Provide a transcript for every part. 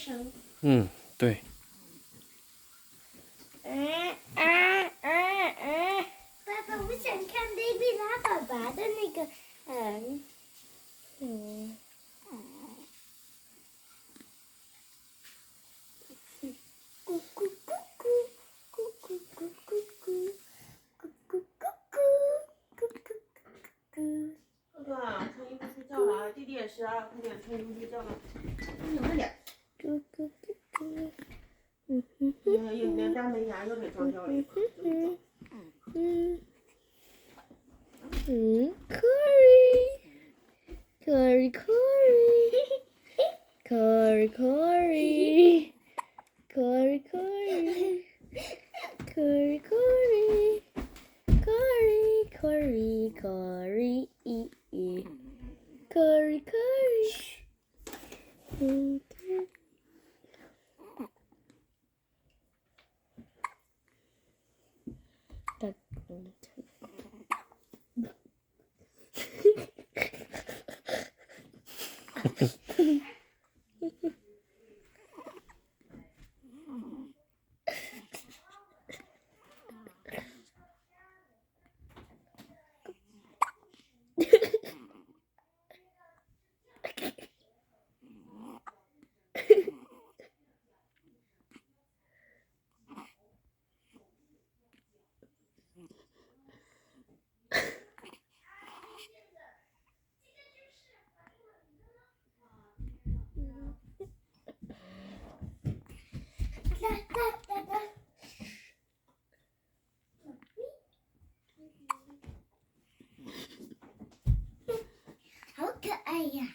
声。嗯，对。爸爸，我想看 baby 拉粑粑的那个，咕咕咕咕咕咕咕咕咕咕咕咕咕咕咕。哥哥，穿衣服睡觉了，弟弟也是啊，快点穿衣服睡觉了，快点。咕咕咕咕。有连大门牙又给撞掉了。好可爱呀！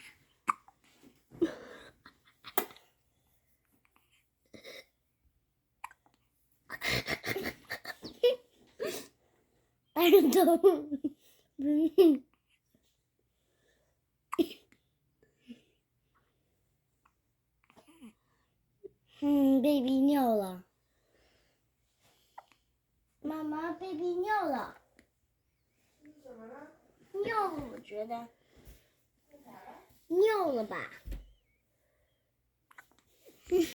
耳朵，baby 尿了，妈妈 baby 尿了，怎么了？尿了，我觉得尿了吧。